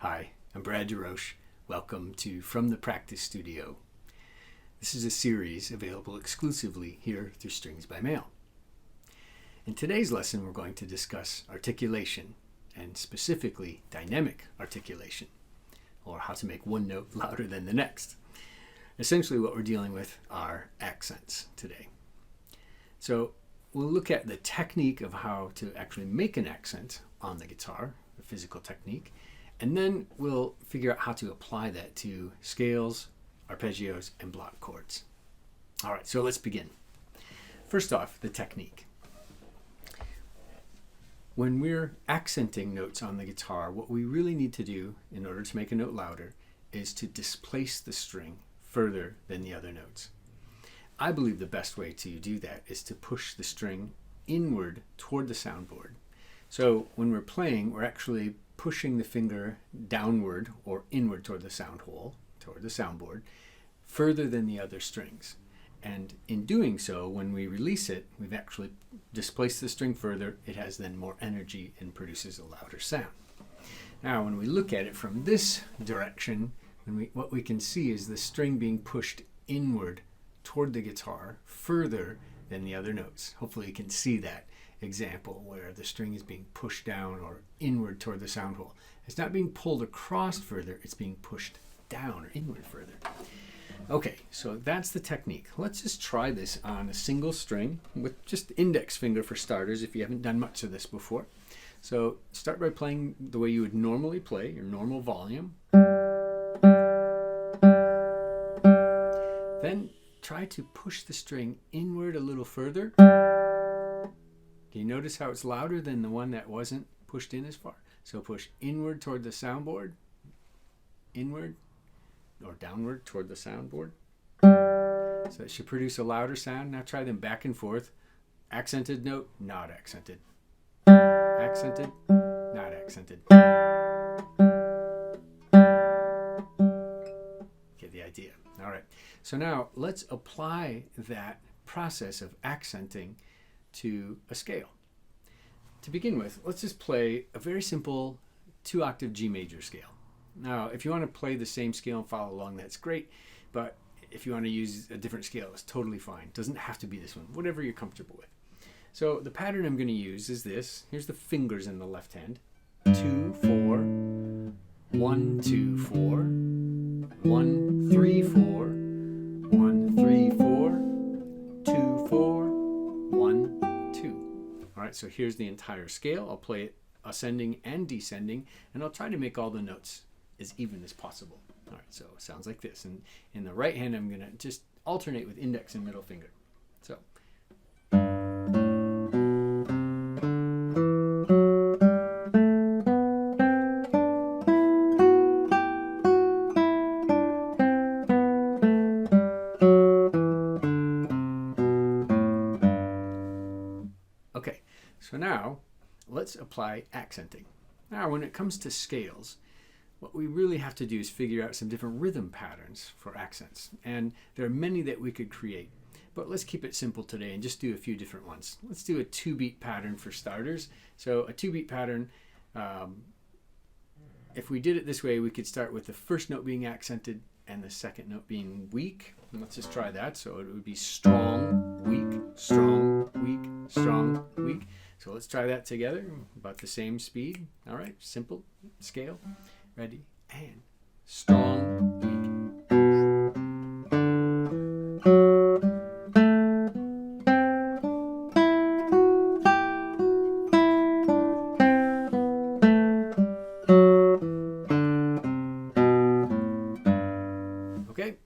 Hi, I'm Brad DeRoche. Welcome to From the Practice Studio. This is a series available exclusively here through StringsByMail. In today's lesson, we're going to discuss articulation, and specifically dynamic articulation, or how to make one note louder than the next. Essentially, what we're dealing with are accents today. So we'll look at the technique of how to actually make an accent on the guitar, the physical technique, and then we'll figure out how to apply that to scales, arpeggios, and block chords. All right, so let's begin. First off, the technique. When we're accenting notes on the guitar, what we really need to do in order to make a note louder is to displace the string further than the other notes. I believe the best way to do that is to push the string inward toward the soundboard. So when we're playing, we're actually pushing the finger downward or inward toward the sound hole, toward the soundboard, further than the other strings. And in doing so, when we release it, we've actually displaced the string further. It has then more energy and produces a louder sound. Now, when we look at it from this direction, what we can see is the string being pushed inward toward the guitar further than the other notes. Hopefully you can see that example where the string is being pushed down or inward toward the sound hole. It's not being pulled across further, it's being pushed down or inward further. Okay, so that's the technique. Let's just try this on a single string with just index finger for starters if you haven't done much of this before. So start by playing the way you would normally play, your normal volume. Then try to push the string inward a little further. Can you notice how it's louder than the one that wasn't pushed in as far? So push inward toward the soundboard, inward or downward toward the soundboard. So it should produce a louder sound. Now try them back and forth. Accented note, not accented. Accented, not accented. Get the idea. All right. So now let's apply that process of accenting to a scale. To begin with, let's just play a very simple 2-octave G major scale. Now, if you want to play the same scale and follow along, that's great. But if you want to use a different scale, it's totally fine. It doesn't have to be this one, whatever you're comfortable with. So the pattern I'm going to use is this. Here's the fingers in the left hand. 2, 4, 1, 2, 4, 1, 3, 4, 1, 3, 4, 2, 4, 1, 2. All right, so here's the entire scale. I'll play it ascending and descending, and I'll try to make all the notes as even as possible. All right, so it sounds like this. And in the right hand, I'm going to just alternate with index and middle finger. So. Okay, so now let's apply accenting. Now, when it comes to scales, what we really have to do is figure out some different rhythm patterns for accents. And there are many that we could create, but let's keep it simple today and just do a few different ones. Let's do a 2-beat pattern for starters. So a 2-beat pattern, if we did it this way, we could start with the first note being accented and the second note being weak. And let's just try that. So it would be strong, weak, strong, weak, strong, weak. So let's try that together, about the same speed. All right, simple scale. Ready, and strong, weak. Okay,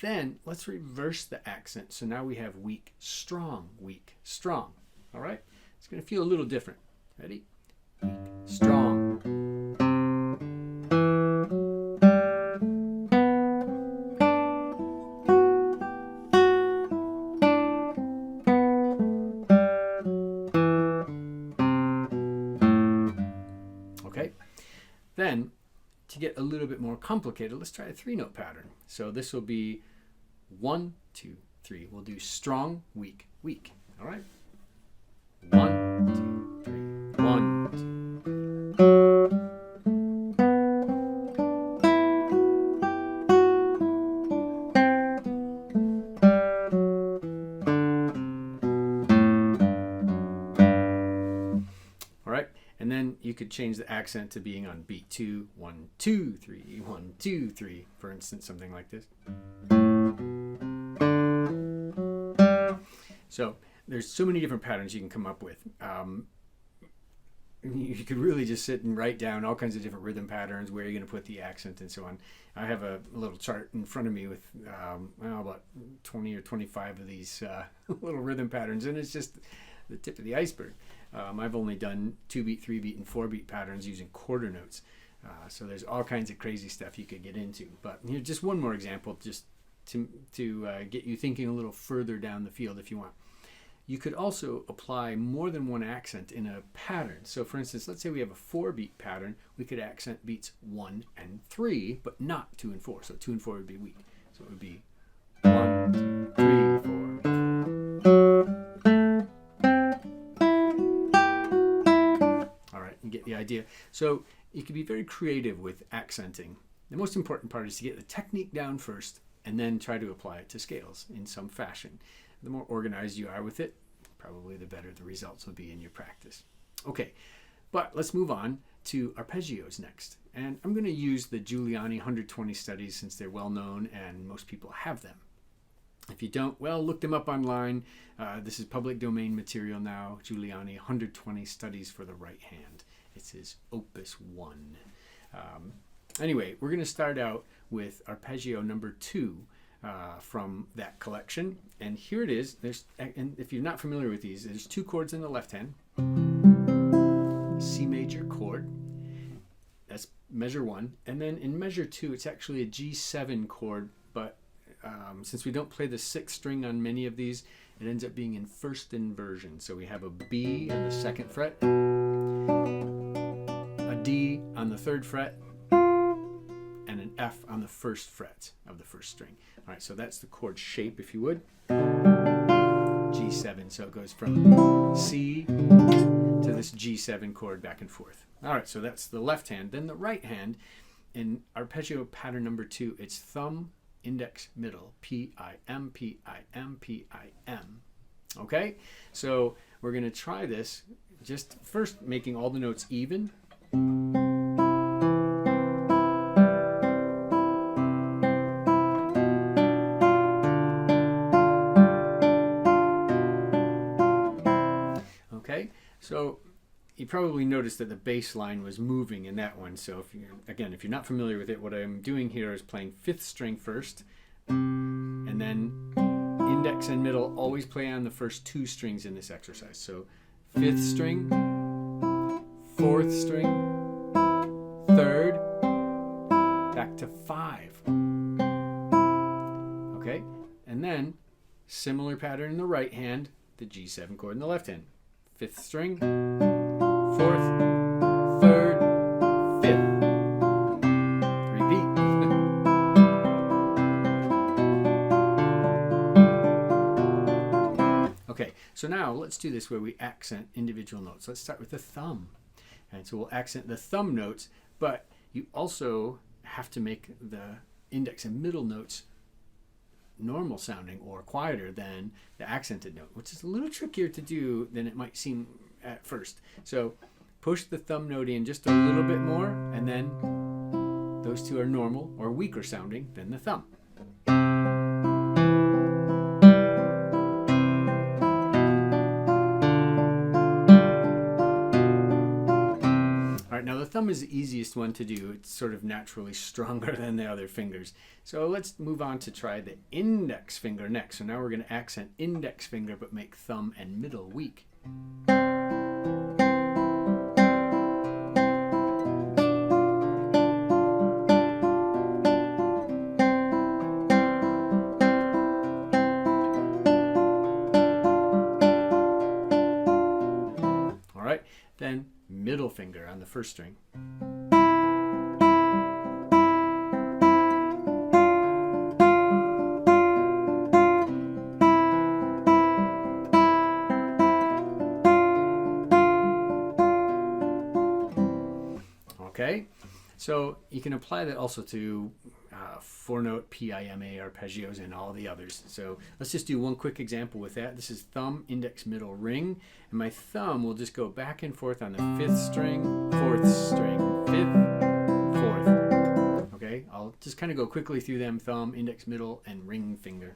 then let's reverse the accent. So now we have weak, strong, weak, strong. All right, it's going to feel a little different. Ready, weak, strong. Okay, then to get a little bit more complicated, let's try a 3-note pattern. So this will be 1, 2, 3. We'll do strong, weak, weak. All right. 1, 2, 3. 1, 2. And then you could change the accent to being on beat 2, 1, 2, 3, 1, 2, 3, for instance, something like this. So there's so many different patterns you can come up with. You could really just sit and write down all kinds of different rhythm patterns, where you're going to put the accent and so on. I have a little chart in front of me with about 20 or 25 of these little rhythm patterns, and it's just the tip of the iceberg. I've only done 2-beat, 3-beat, and 4-beat patterns using quarter notes. So there's all kinds of crazy stuff you could get into. But here's just one more example, just to get you thinking a little further down the field if you want. You could also apply more than one accent in a pattern. So for instance, let's say we have a 4-beat pattern. We could accent beats 1 and 3, but not 2 and 4. So 2 and 4 would be weak. So it would be 1, 2, 3, 4. All right, you get the idea. So you can be very creative with accenting. The most important part is to get the technique down first and then try to apply it to scales in some fashion. The more organized you are with it, probably the better the results will be in your practice. Okay, but let's move on to arpeggios next. And I'm going to use the Giuliani 120 studies since they're well known and most people have them. If you don't, well, look them up online. This is public domain material now. Giuliani 120 studies for the right hand. It's his opus 1. Anyway, we're going to start out with arpeggio number 2. From that collection, and here it is. And if you're not familiar with these, there's 2 chords in the left hand, C major chord, that's measure 1, and then in measure 2 it's actually a G7 chord, but since we don't play the 6th string on many of these, it ends up being in first inversion. So we have a B on the 2nd fret, a D on the 3rd fret, and an F on the 1st fret of the 1st string. All right, so that's the chord shape, if you would. G7, so it goes from C to this G7 chord back and forth. All right, so that's the left hand. Then the right hand, in arpeggio pattern number 2, it's thumb, index, middle, P-I-M, P-I-M, P-I-M. Okay, so we're going to try this, just first making all the notes even. So you probably noticed that the bass line was moving in that one. So if you're not familiar with it, what I'm doing here is playing 5th string first, and then index and middle always play on the first 2 strings in this exercise. So 5th string, 4th string, 3rd, back to 5. Okay, and then similar pattern in the right hand, the G7 chord in the left hand. 5th string, 4th, 3rd, 5th. Repeat. Okay, so now let's do this where we accent individual notes. Let's start with the thumb. And so we'll accent the thumb notes, but you also have to make the index and middle notes normal sounding or quieter than the accented note, which is a little trickier to do than it might seem at first. So push the thumb note in just a little bit more, and then those two are normal or weaker sounding than the thumb. Now the thumb is the easiest one to do. It's sort of naturally stronger than the other fingers. So let's move on to try the index finger next. So now we're going to accent index finger but make thumb and middle weak. All right, then middle finger on the 1st string. Okay, so you can apply that also to 4-note PIMA arpeggios and all the others. So let's just do one quick example with that. This is thumb, index, middle, ring, and my thumb will just go back and forth on the 5th string, 4th string, 5th, 4th. Okay, I'll just kind of go quickly through them: thumb, index, middle, and ring finger.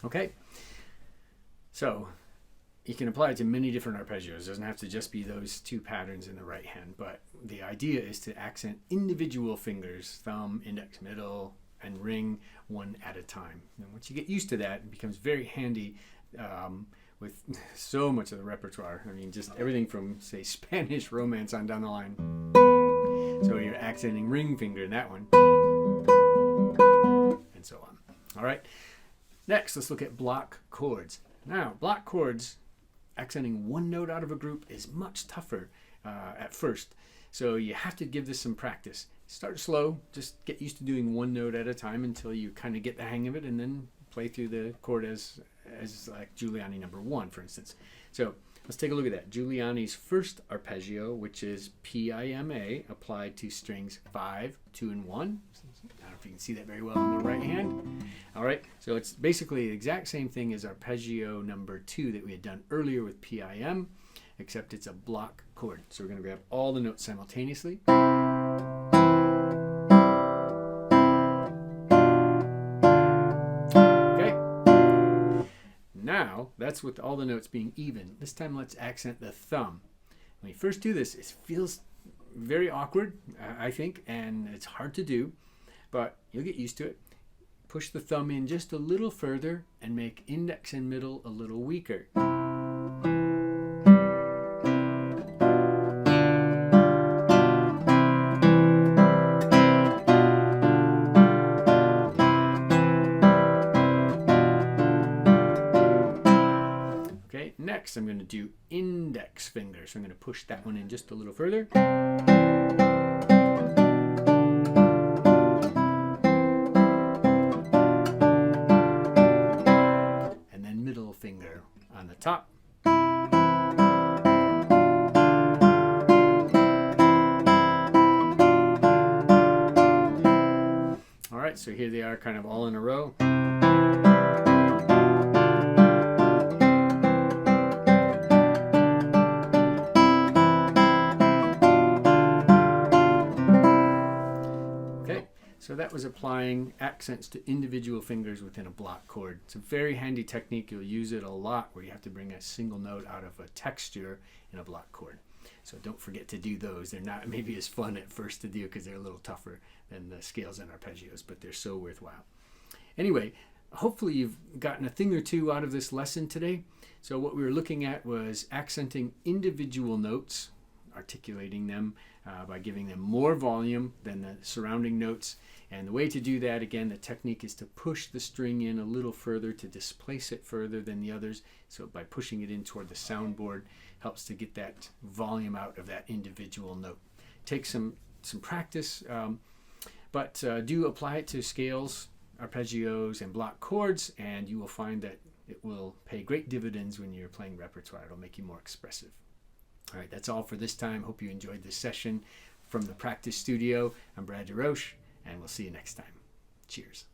Okay, so you can apply it to many different arpeggios. It doesn't have to just be those two patterns in the right hand, but the idea is to accent individual fingers, thumb, index, middle, and ring, one at a time. And once you get used to that, it becomes very handy with so much of the repertoire. I mean, just everything from, say, Spanish Romance on down the line. So you're accenting ring finger in that one, and so on. All right. Next, let's look at block chords. Now, block chords, accenting one note out of a group is much tougher at first. So you have to give this some practice. Start slow, just get used to doing one note at a time until you kind of get the hang of it, and then play through the chord as like Giuliani number 1, for instance. So let's take a look at that. Giuliani's first arpeggio, which is PIMA, applied to strings 5, 2, and 1. I don't know if you can see that very well on the right hand. All right, so it's basically the exact same thing as arpeggio number 2 that we had done earlier with PIM, except it's a block chord. So we're going to grab all the notes simultaneously. Okay. Now, that's with all the notes being even. This time let's accent the thumb. When you first do this, it feels very awkward, I think, and it's hard to do, but you'll get used to it. Push the thumb in just a little further and make index and middle a little weaker. Okay, next I'm going to do index finger. So I'm going to push that one in just a little further. Finger on the top. All right, so here they are kind of all in a row. So that was applying accents to individual fingers within a block chord. It's a very handy technique. You'll use it a lot where you have to bring a single note out of a texture in a block chord. So don't forget to do those. They're not maybe as fun at first to do because they're a little tougher than the scales and arpeggios, but they're so worthwhile. Anyway, hopefully you've gotten a thing or two out of this lesson today. So what we were looking at was accenting individual notes, articulating them by giving them more volume than the surrounding notes. And the way to do that, again, the technique is to push the string in a little further to displace it further than the others. So by pushing it in toward the soundboard helps to get that volume out of that individual note. Takes some practice, but do apply it to scales, arpeggios, and block chords, and you will find that it will pay great dividends when you're playing repertoire. It'll make you more expressive. All right, that's all for this time. Hope you enjoyed this session from the practice studio. I'm Brad DeRoche, and we'll see you next time. Cheers.